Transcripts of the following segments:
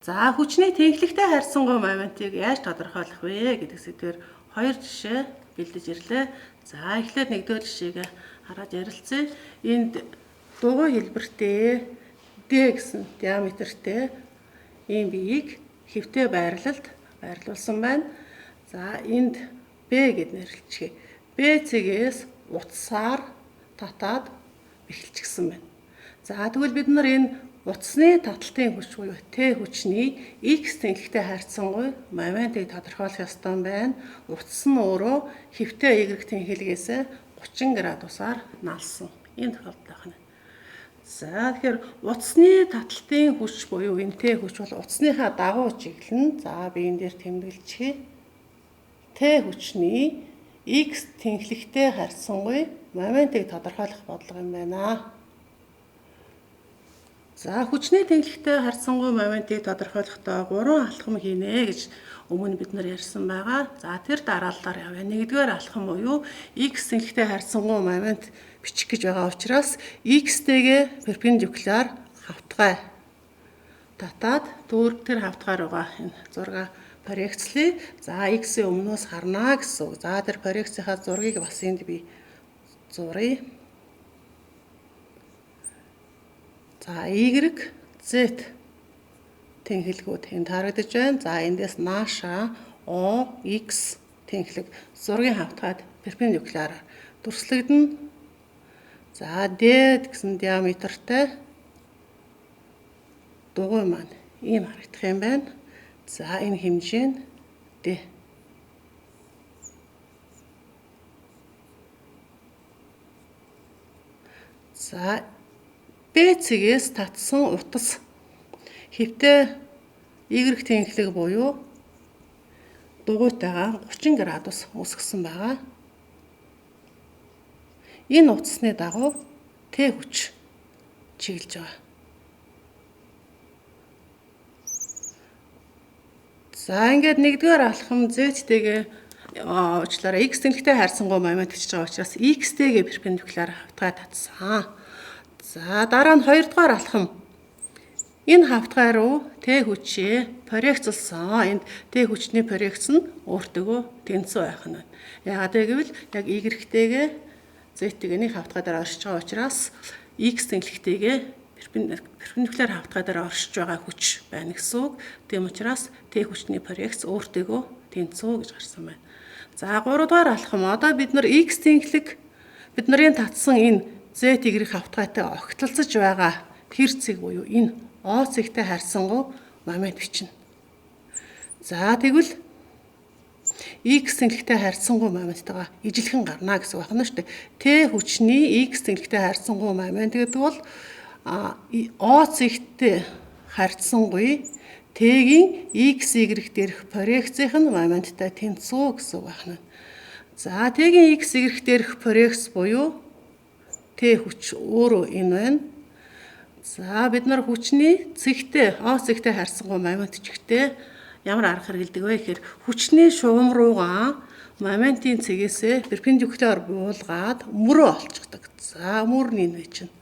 За хүчний тэнхлэгтэй харьцангуй моментыг яаж тодорхойлох вэ гэдэг сэдвээр хоёр жишээ бэлдэж ирлээ. За эхлээд нэгдүгээр жишээг хараад ярилцъя. Энд дугуй хэлбэртэй D гэсэн диаметртэй ийм биеийг хэвтэй байрлуулсан байна. За энд B гэд нэрлэлцгээе. B цэгээс утсаар татаад бэхэлчихсэн байна. За тэгвэл бид нар энэ утасны таталтын хүч буюу Т хүчний X тэнхлэгтэй харьцангуй моментыг тодорхойлох ёстой байна. Утас нь өөрөө хэвтэй Y тэнхлэгээс 30 градусаар налсан. Энэ тохиолдолд байна. За тэгэхээр утасны таталтын хүч буюу энэ Т хүч бол утасныхаа дагуу чиглэн. За би энэ дээр тэмдэглэчихье. Т хүчний X тэнхлэгтэй харьцангуй моментыг тодорхойлох бодлого юм байна. За хүчний тэнхлэгтэй харьцангуй моментыг тодорхойлохдоо 3 алхам хийнэ гэж өмнө бид нар ярьсан байгаа. За тэр дараалалаар явъя. Нэгдүгээр алхам буюу X тэнхлэгтэй харьцангуй момент бичих гэж байгаа учраас X-тэйгээ перпендикуляр хавтгай татаад тэр хавтгаар байгаа энэ зураг проекцлэе. За X-ийн өмнөөс харна гэсэн үг. За тэр проекцийнхаа зургийг бас энд би зуръя. За Y, Z тэнхлэгүүд энд харагдаж байна. За эндээс нааша O, X тэнхлэг зургийн хавтгаад перпендикулаар дүрслэгдэнэ. За D гэсэн диаметртай дугуй маань ийм харагдах юм байна. За энэ хэмжээ нь D. За B цэгээс татсан утас хэвтэй Y тэнхлэг буюу дугуйтайгаа 30 градус үүсгэсэн байгаа. Энэ утасны дагуу Т хүч чиглэж байгаа. За ингээд нэгдүгээр алхам Z-тэйгээ уучлаарай X тэнхлэгтэй харьцангуй момент бичиж байгаа учраас X-тэйгээ перпендикуляр хавтгай татсан. За дараа нь хоёрдугаар алхам. Энэ хавтгай руу Т хүчээ проекцлсан. Энд Т хүчний проекц нь өөртөө тэнцүү байх нь байна. Яагаад гэвэл яг Y-тэйгээ Z-тэйгээ нэг хавтгай дээр оршиж байгаа учраас X тэнхлэгтэйгээ перпендикуляр хавтгай дээр оршиж байгаа хүч байна гэсэн үг. Тийм учраас Т хүчний проекц өөртөө тэнцүү гэж гарсан байна. За 3 дугаар алхам. Одоо бид нар X тэнхлэг бид нарын татсан энэ Z-Y хавтгайтай огтлолцож байгаа тэр цэг буюу энэ O цэгтэй харьцангуй момент бичнэ. За тэгвэл X тэнхлэгтэй харьцангуй моменттайгаа ижилхэн гарна гэсэн үг байна шүү дээ. Т хүчний X тэнхлэгтэй харьцангуй момент гэдэг бол O цэгтэй харьцангуй Т-ийн XY дээрх проекцийн моменттай тэнцүү гэсэн үг байна. За Т-ийн XY дээрх проекц буюу Т хүч өөрөө энэ байна. За бид нар хүчний цэгтэй O цэгтэй харьцангуй момент чихтэй ямар арга хэрэгэлдэг вэ гэхээр хүчний шугам руугаа моментийн цэгээс перпендикуляр буулгаад мөрөө олцдог. За мөр нь энэ чинь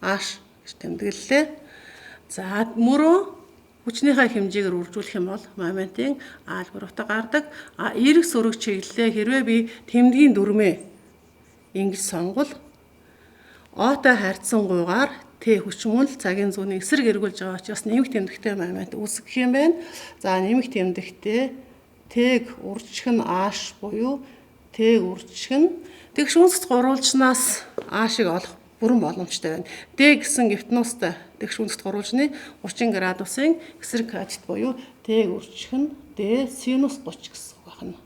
H гэж тэмдэглэлээ. За мөрөө хүчнийхээ хэмжээгээр үржүүлэх юм бол моментийн альбруутай гардаг. Эрг сөрөг чиглэлээ хэрвээ би тэмдгийн дүрмээ ингэж сонгол О-той харьцангуйгаар Т хүч мөн л цагийн зүүнийн эсрэг эргүүлж байгаа учраас нэмэх тэмдэгтэй момент үүсгэх юм байна. За нэмэх тэмдэгтэй Т-г уржих нь H буюу Т-г уржих нь тэгш үндэс гурвалжнаас H-ыг олох бүрэн боломжтой байна. D гэсэн гипностой тэгш үндэс гурвалжны 30 градусын эсрэг катет буюу Т-г уржих нь D синус 30 гэсэн үг байна.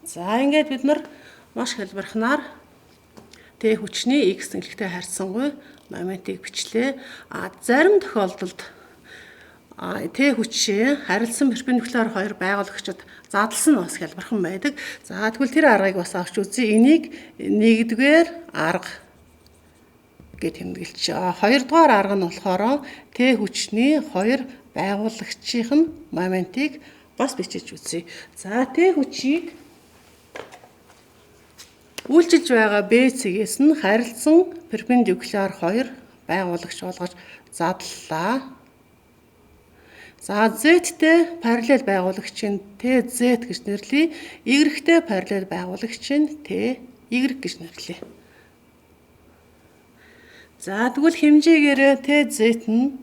За ингээд бид нар маш хэлбэрхнаар Т хүчний X тэнхлэгтэй харьцангуй моментыг бичлээ. Зарим тохиолдолд Т хүчээ харилцан перпендикуляр хоёр байгуулагчид задлсан нь бас хэлбэрхэн байдаг. За тэгвэл тэр аргыг бас авч үзье. Энийг нэгдүгээр арга гэж тэмдэглэж байгаа. Хоёрдугаар арга нь болохоор Т хүчний хоёр байгуулагчийн моментыг бас бичиж үзье. За Т хүчийг үйлчилж байгаа B цэгээс нь харилцан перпендикуляр хоёр байгуулагч болгож задлаа. За Z-тэй параллел байгуулагчийн TZ гэж нэрлэе. Y-тэй параллел байгуулагчийн TY гэж нэрлэе. За тэгвэл хэмжээгээр TZ нь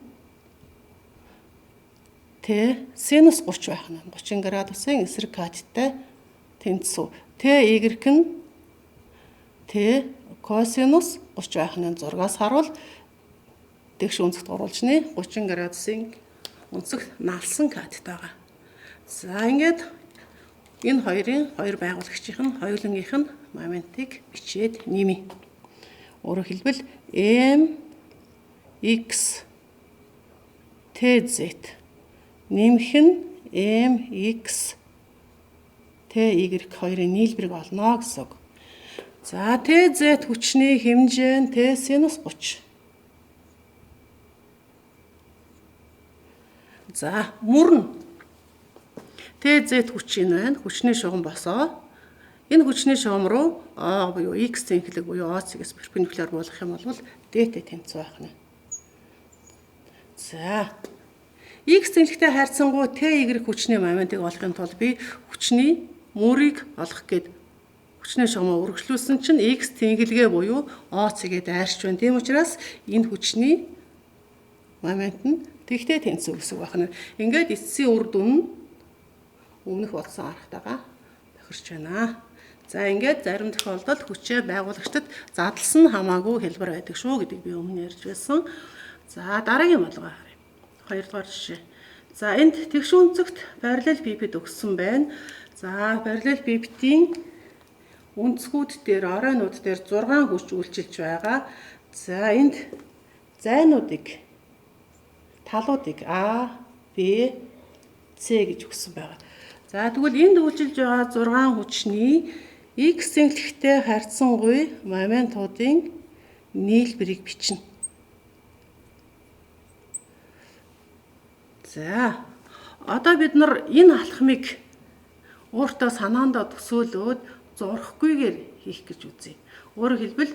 T синус 30 байх нь 30 градусын эсрэг каттай тэнцүү. TY нь T косинус 30 байх нь 6-аас харуул дэгш өнцөгт оруулжны 30 градусын өнцөг налсан каттай байгаа. За ингээд энэ хоёр байгуулагчийн хоёулангийнх нь моментыг бичээд нэмье. Өөрөөр хэлбэл M X TZ нэмэх нь MX TY хоёрын нийлбэрийг олно гэсэн үг. За TZ хүчний хэмжээ нь T синус 30. За мөрн TZ хүчин байна. Хүчний шугам босоо. Энэ хүчний шугам руу O буюу X тэнхлэг буюу OC-гээс перпендикуляр болох юм бол D-тэй тэнцүү байх нь. За X тэнхлэгтэй хайрцангуй TY хүчний моментыг олохын тулд би хүчний мөрийг олох гээд хүчний шугамаа үргэлжлүүлсэн чинь X тэнхлэгээ буюу OC-гээ дайрч байна. Тийм учраас энэ хүчний момент нь тэгтэй тэнцүү гэсэн үг байна. Ингээд эцсийн үр дүн нь өмнөх болсон аргатайгаа тохирч байна. За ингээд зарим тохиолдолд хүчээ байгуулагчдад задлсан хамаагүй хэлбэр байдаг шүү гэдгийг би өмнө ярьж байсан. За дараагийн бодлого харъя. Хоёрдугаар жишээ. За энд тэгш өнцөгт параллел пипед өгсөн байна. За параллел пипедийн өнцгүүд дээр оройнууд дээр 6 хүч үйлчилж байгаа. За энд зайнуудыг талуудыг А, Б, С гэж өгсөн байгаа. За тэгвэл энд үйлчилж байгаа 6 хүчний X тэнхлэгтэй харьцангуй моментуудын нийлбэрийг бичнэ. За одоо бид нар энэ алхмыг өөртөө санаандаа төсөөлөөд зурхгүйгээр хийх гэж үзье. Өөрөөр хэлбэл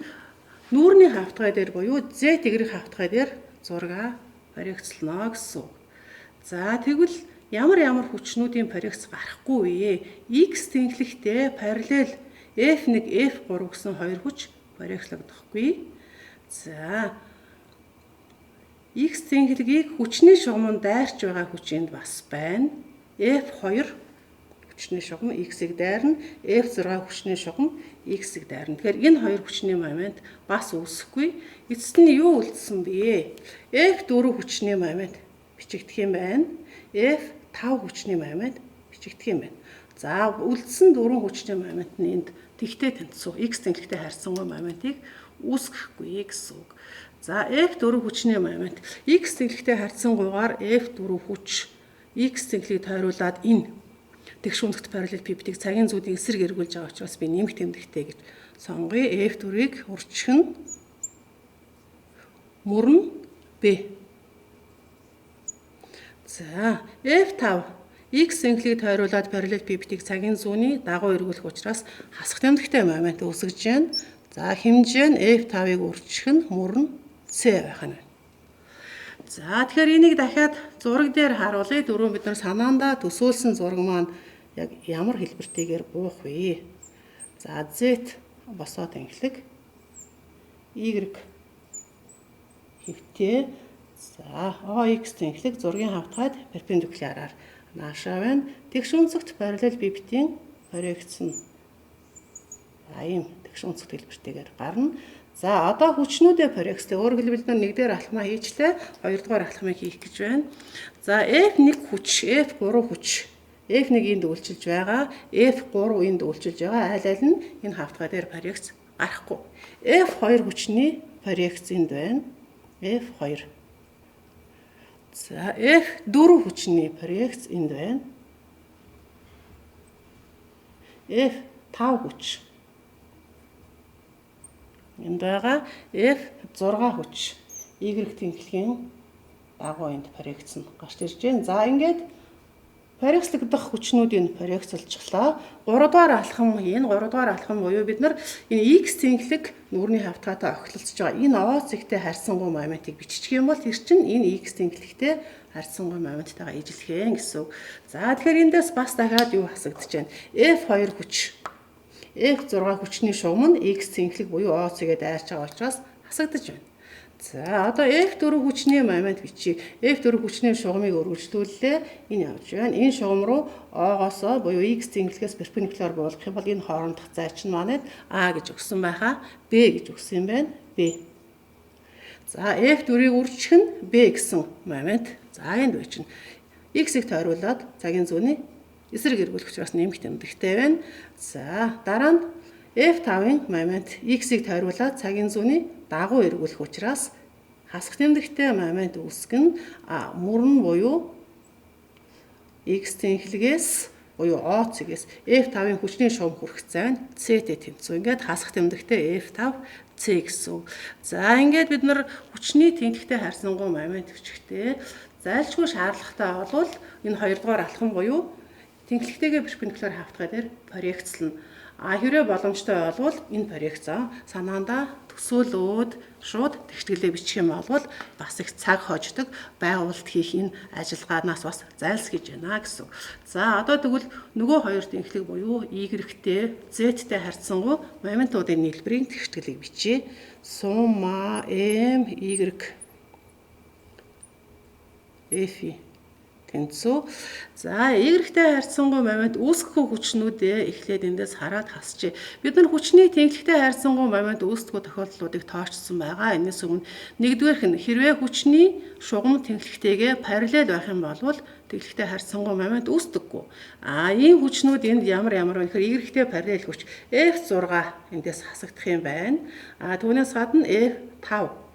нүүрний хавтгай дээр буюу Z Y хавтгай дээр зураг баригдсан гэсэн. За тэгвэл ямар хүчнүүдийн парикс гарахгүй вэ? X тэнхлэгтэй параллел F1 F3 гэсэн хоёр хүч парикслагдахгүй. За X тэнхлэгийг хүчний шугамд дайрч байгаа хүч энд бас байна. F2 хүчний шугам X-ийг дайрна, F6 хүчний шугам X-ийг дайрна. Тэгэхээр энэ хоёр хүчний момент бас үүсэхгүй. Эцэст нь юу үлдсэн бэ? F4 хүчний момент бичигдэх юм байна. F5 хүчний момент бичигдэх юм байна. За үлдсэн 4 хүчний момент нь энд тэгтэй тэнцүү X тэнхлэгтэй харьцангуй моментыг үүсгэхгүй гэсэн үг. За F4 хүчний момент X тэнхлэгтэй харьцангуйгаар F4 хүч X тэнхлэгийг тойруулаад энэ тэгш өнцөгт параллел пипедийг цагийн зүүдийн эсрэг эргүүлж байгаа учраас би нэмэх тэмдэгтэй гэж сонгоё. F4-ийг урьдчилан мөрн B. За F5 X тэнхлэгийг тойруулаад параллел пипедийг цагийн зүүний дагуу эргүүлэх учраас хасах тэмдэгтэй момент үүсгэж байна. За хэмжээ нь F5-ыг урьдчилан мөрн C байх нь. За тэгэхээр энийг дахиад зураг дээр харуулъя. Дөрөв бид нар санаандаа төсөөлсөн зураг маань яг ямар хэлбэртэйгээр буух вэ? За Z босоо тэнхлэг Y хэвтээ. За OX тэнхлэг зургийн хавтгайд перпендикуляраар наашаа байна. Тэгш өнцөгт параллел пипедийн проекцэн ийм тэгш өнцөгт хэлбэртэйгээр гарна. За одоо хүчнүүдээ проекцтэй өөрөөр хэлбэл нэгдүгээр алхмаа хийчлээ, хоёрдугаар алхмыг хийх гэж байна. За F1 хүч, F3 хүч. F1 энд үйлчилж байгаа, F3 энд үйлчилж байгаа. Аль нь энэ хавтгай дээр проекц гарахгүй. F2 хүчний проекц энд байна. F2. За F4 хүчний проекц энд байна. F5 хүч энд байгаа. F6 хүч Y тэнхлэгийн дагуу энд проекц нь гарч ирж байна. За ингээд Проекцлогдох хүчнүүдийг проекцлжглаа. 3 дугаар алхам энэ 3 дугаар алхам буюу бид нар энэ x тэнхлэг нүрийн хавтгаатай охилцож байгаа. Энэ O цэгтэй харьцангуй моментыг биччих юм бол тэр чинь энэ x тэнхлэгтэй харьцангуй моменттайгаа ижилхэн гэсэн үг. За тэгэхээр эндээс бас дахиад юу хасагдаж байна? F2 хүч F6 хүчний шугам нь x тэнхлэг буюу O цэгээ дайрч байгаа учраас хасагдаж байна. За одоо F4 хүчний момент бичиж F4 хүчний шугамыг өргөжлүүллээ. Энэ явж байна. Энэ шугам руу O-гоос буюу x тэнхлэгээс перпендикуляр буулгах юм бол энэ хоорондох зай чинь манайд A гэж өгсөн байхаа B гэж өгсөн юм байна. B. За F4-ийг үржих нь B гэсэн момент. За энд байж чинь x-ийг тойруулаад цагийн зүүнний эсрэг эргүүлэх учраас нэмэх тэмдэгтэй байна. За дараа нь F5-ын момент x-ийг тойруулаад цагийн зүүнний дагуу эргүүлэх учраас хасах тэмдэгтэй момент үүсгэн мөрөн буюу x тэнхлэгээс буюу O цэгээс F5-ын хүчний шугам хүрэх зай нь C-тэй тэнцүү. Ингээд хасах тэмдэгтэй F5 C гэсэн. За ингээд бид нар хүчний тэнхлэгтэй харьцангуй момент хүчтэй зайлшгүй шаардлагатай болвол энэ 2 дугаар алхам буюу тэнхлэгтэйгээ перпендикуляр хавтгай дээр проекцлно. Хэрвээ боломжтой болвол энэ проекц санаандаа төсөөлөөд шууд тэгтгэлээ бичих юм бол бас их цаг хождог байгуулалт хийх энэ ажиллагаанаас бас зайлсхийж байна гэсэн. За одоо тэгвэл нөгөө хоёр тэнхлэг буюу Y-тэй Z-тэй харьцангуй моментуудын нийлбэрийн тэгтгэлийг бичье. Сумма M Y F тэнцүү. За Y-тэй харьцангуй момент үүсгэхгүй хүчнүүдээ эхлээд эндээс хараад хасчээ. Бид нар хүчний тэнхлэгтэй харьцангуй момент үүсдэггүй тохиолдлуудыг тоочсон байгаа. Энэс өмнө нэгдүгээрх нь хэрвээ хүчний шугам тэнхлэгтэйгээ параллел байх юм бол тэнхлэгтэй харьцангуй момент үүсдэггүй. Ийм хүчнүүд энд ямар вэ гэхээр Y-тэй параллел хүч F6 эндээс хасагдах юм байна. Түүнээс гадна F5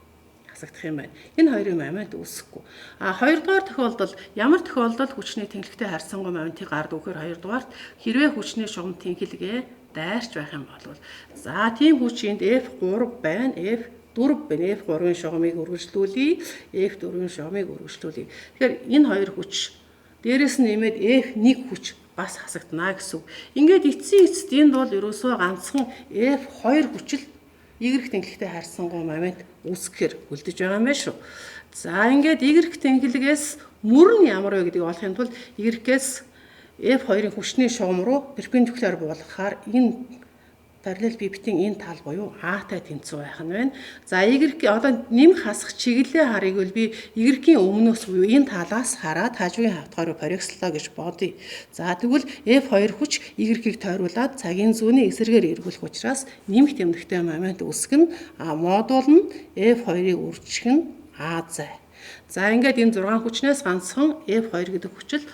хасагдах юм байна. Энэ хоёрын момент үүсэхгүй. Хоёрдугаар тохиолдол ямар тохиолдолд хүчний тэнхлэгтэй харьцангуй моментыг гардаг вэхээр хоёрдугаарт хэрвээ хүчний шугам тэнхлэгээ дайрч байх юм бол за тийм хүч энд F3 байна. F4 байна. F3-ын шугамыг үргэлжлүүлье. F4-ын шугамыг үргэлжлүүлье. Тэгэхээр энэ хоёр хүч дээрээс нь нэмээд F1 хүч бас хасагдана гэсэн үг. Ингээд эцэст энд бол ерөөсөө ганцхан F2 хүч л Y тэнхлэгтэй харьцангуй момент үүсгэхээр үлдэж байгаа юм байна шүү. За ингээд Y тэнхлэгээс мөрөн ямар вэ гэдгийг олохын тулд Y-гээс F2-ын хүчний шугам руу перпендикуляр буулгахаар энэ параллел бибитийн энэ тал буюу A-тай тэнцүү байх нь байна. За Y одоо нэмэх хасах чиглэлээ харъя гэвэл би Y-ийн өмнөөс буюу энэ талаас хараад хажуугийн хавтгаар руу проекцлоо гэж бодъё. За тэгвэл F2 хүч Y-ийг тойруулаад цагийн зүүнний эсрэгээр эргүүлэх учраас нэмэх тэмдэгтэй момент үүсгэн модуль нь F2-ыг үржих нь A зай. За ингээд энэ 6 хүчнээс ганцхан F2 гэдэг хүчил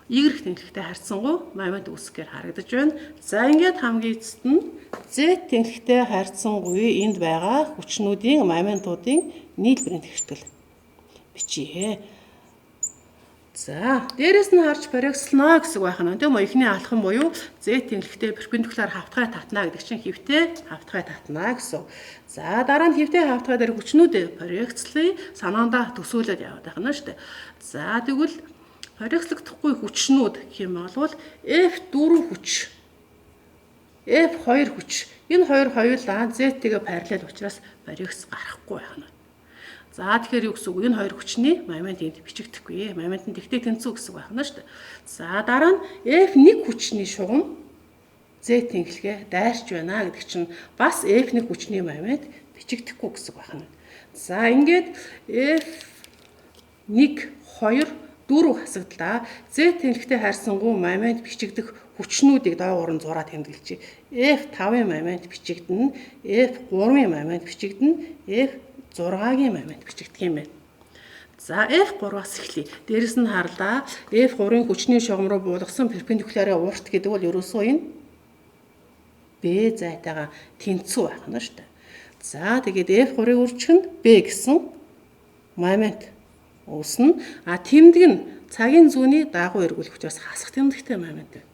Y тэнхлэгтэй харьцангуй момент үүсгэхээр харагдаж байна. За ингээд хамгийн эцэст нь Z тэнхлэгтэй харьцангуй энд байгаа хүчнүүдийн моментуудын нийлбэрийн тэгтгэл бичье. За дээрэс нь харж проекцлно гэсэн байх нь тийм үү? Эхний алхам буюу Z тэнхлэгтэй перпендикуляр хавтгай татна гэдэг чинь хэвтэй хавтгай татна гэсэн. За дараа нь хэвтэй хавтгай дээр хүчнүүдээ проекцлъя. Санаандаа төсөөлөд яваад байх нь шүү дээ. За тэгвэл проекцлогдохгүй хүчнүүд гэх юм бол F4 хүч, F2 хүч. Энэ хоёр хоёулаа Z-тэйгээ параллел учраас проекц гарахгүй байх нь. За тэгэхээр юу гэсэн үг? Энэ хоёр хүчний момент энд бичигдэхгүй. Момент нь тэгтээ тэнцүү гэсэн байх нь шүү дээ. За дараа нь F1 хүчний шугам Z тэнхлэгээ дайрч байна гэдэг чинь бас F1 хүчний момент бичигдэхгүй гэсэн байх нь. За ингээд F1 2 4 хасагдлаа. Z тэнхлэгтэй харьцангуй момент бичигдэх хүчнүүдийг доогуур нь зураад тэмдэглэжээ. F5-ын момент бичигдэнэ, F3-ын момент бичигдэнэ, F6-гийн момент бичигдэх юм байна. За F3-аас эхлэе. Дээрэс нь харлаа. F3-ын хүчний шугам руу буулгасан перпендикуларын урт гэдэг бол ерөөсөө энэ B зайтайгаа тэнцүү байх нь шүү дээ. За тэгээд F3-ыг үржих нь B гэсэн момент үүснэ. Тэмдэг нь цагийн зүүнний дагуу эргүүлэх учраас хасах тэмдэгтэй момент байна.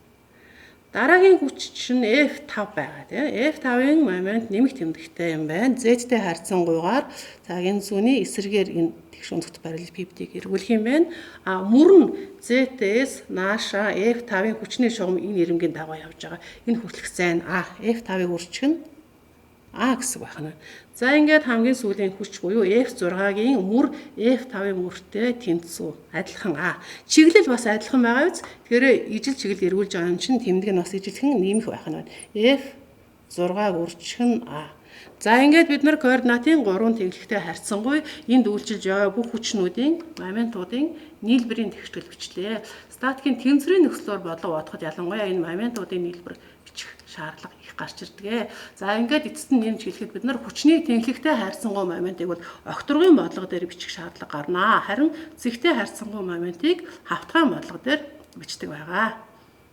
Дараагийн хүч чинь F5 байгаа тийм. F5-ын момент нэмэх тэмдэгтэй юм байна. Z-тэй харьцангуйгаар цагийн зүүнний эсрэгээр энэ тэгш өнцгт параллелепипедийг эргүүлэх юм байна. Мөрөн Z-ээс нааша F5-ын хүчний шугам энэ ирмэгийн дагуу явж байгаа. Энэ хүртэлх зайн А. F5-ыг үржих нь А гэсэн байх нь. За ингээд хамгийн сүүлийн хүч буюу F6-гийн мөр F5-ын мөртэй тэнцүү адилхан А. Чиглэл бас адилхан байгаа биз? Тэгэхээр ижил чиглэл эргүүлж байгаа юм чинь тэмдэг нь бас ижилхэн нэмэх байх нь байна. F6-г үржих нь А. За ингээд бид нар координатын 3 тэнхлэгтэй харьцангуй энд үйлчилж байгаа бүх хүчнүүдийн моментуудын нийлбэрийн тэгштэл бичлээ. Статикийн тэнцвэрийн нөхцлөөр бодлого бодоход ялангуяа энэ моментуудын нийлбэр бичих шаардлага их гарч ирдэг. За ингээд эцэст нь нэмж хэлэхэд бид нар хүчний тэнхлэгтэй харьцангуй моментыг бол огторгын бодлого дээр бичих шаардлага гарнаа. Харин зэгтэй харьцангуй моментыг хавтгайн бодлого дээр бичдэг байгаа.